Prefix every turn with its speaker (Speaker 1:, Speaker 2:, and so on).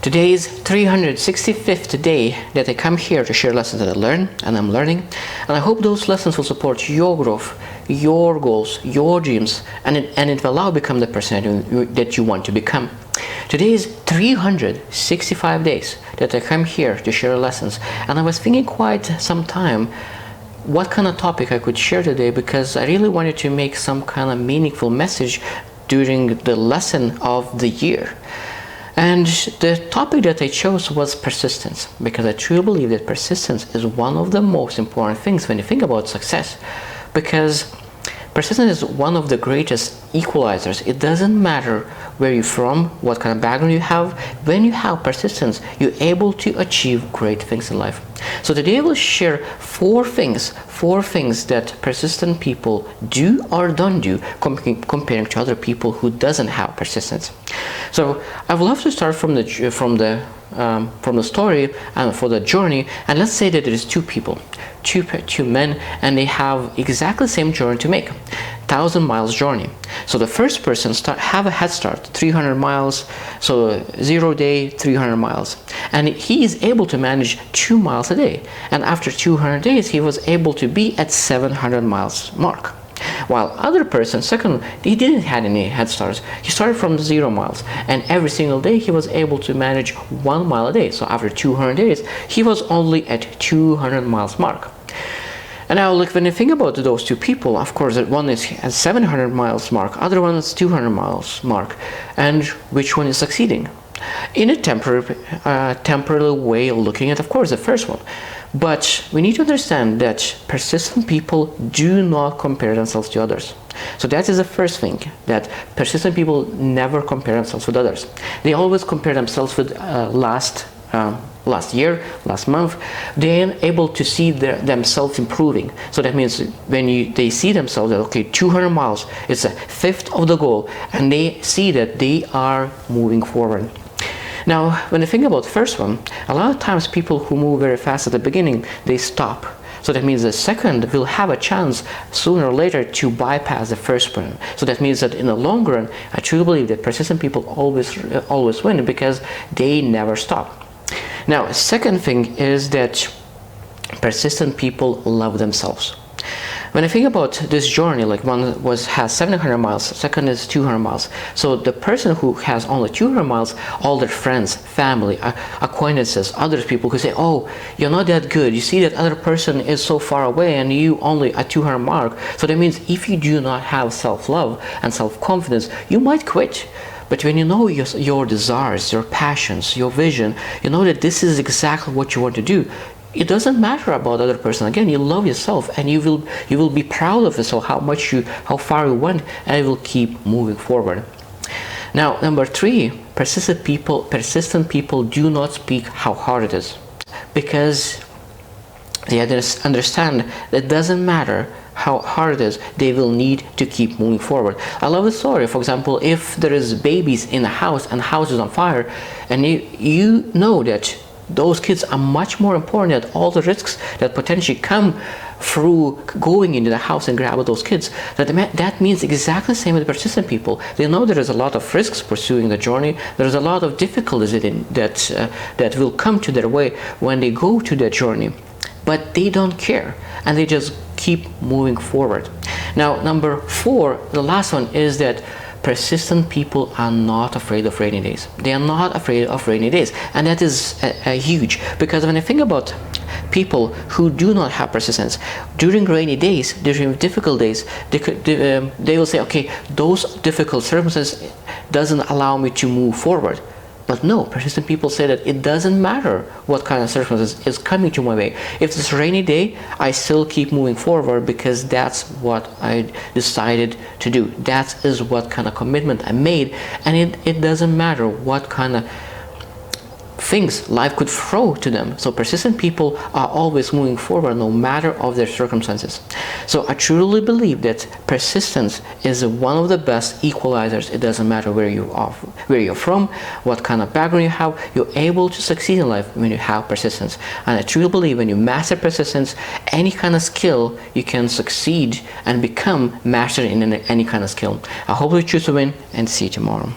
Speaker 1: Today is 365th day that I come here to share lessons that I learn and I'm learning, and I hope those lessons will support your growth, your goals, your dreams, and it will allow you to become the person that you want to become. Today is 365 days that I come here to share lessons, and I was thinking quite some time what kind of topic I could share today, because I really wanted to make some kind of meaningful message during the lesson of the year. And the topic that I chose was persistence, because I truly believe that persistence is one of the most important things when you think about success, because persistence is one of the greatest equalizers. It doesn't matter where you're from, what kind of background you have. When you have persistence, you're able to achieve great things in life. So today I will share four things that persistent people do or don't do comparing to other people who doesn't have persistence. So I would love to start from the story and for the journey, and let's say that there is two people, two men, and they have exactly the same journey to make, 1,000 miles journey. So the first person have a head start, 300 miles, so 0 day, 300 miles, and he is able to manage 2 miles a day, and after 200 days he was able to be at 700 miles mark. While other person, second, he didn't have any head starts. He started from 0 miles, and every single day he was able to manage 1 mile a day. So after 200 days, he was only at 200 miles mark. And now, look, when you think about those two people, of course, one is at 700 miles mark, other one is 200 miles mark, and which one is succeeding? In a temporary way of looking at, of course, the first one. But we need to understand that persistent people do not compare themselves to others. So that is the first thing, that persistent people never compare themselves with others. They always compare themselves with last year, last month. They're able to see themselves improving. So that means when they see themselves that, okay, 200 miles is a fifth of the goal, and they see that they are moving forward. Now, when I think about the first one, a lot of times people who move very fast at the beginning, they stop. So that means the second will have a chance sooner or later to bypass the first one. So that means that in the long run, I truly believe that persistent people always win, because they never stop. Now, second thing is that persistent people love themselves. When I think about this journey, like one has 700 miles, second is 200 miles. So the person who has only 200 miles, all their friends, family, acquaintances, other people who say, oh, you're not that good. You see that other person is so far away and you only at 200 mark. So that means if you do not have self-love and self-confidence, you might quit. But when you know your desires, your passions, your vision, you know that this is exactly what you want to do, it doesn't matter about the other person. Again, you love yourself, and you will be proud of yourself, how far you went, and you will keep moving forward. Now, number three, persistent people do not speak how hard it is, because they understand that it doesn't matter how hard it is, they will need to keep moving forward. I love the story. For example, if there is babies in a house and the house is on fire, and you know that those kids are much more important than all the risks that potentially come through going into the house and grabbing those kids. That means exactly the same with persistent people. They know there is a lot of risks pursuing the journey. There is a lot of difficulties that will come to their way when they go to that journey. But they don't care, and they just keep moving forward. Now, number four, the last one, is that persistent people are not afraid of rainy days. They are not afraid of rainy days, and that is huge, because when I think about people who do not have persistence during rainy days, during difficult days, they will say, okay, those difficult circumstances doesn't allow me to move forward. But no, persistent people say that it doesn't matter what kind of circumstances is coming to my way. If it's a rainy day, I still keep moving forward, because that's what I decided to do. That is what kind of commitment I made, and it doesn't matter what kind of things life could throw to them. So persistent people are always moving forward no matter of their circumstances. So I truly believe that persistence is one of the best equalizers. It doesn't matter where you're from, what kind of background you have, you're able to succeed in life when you have persistence. And I truly believe when you master persistence, any kind of skill, you can succeed and become master in any kind of skill. I hope you choose to win, and see you tomorrow.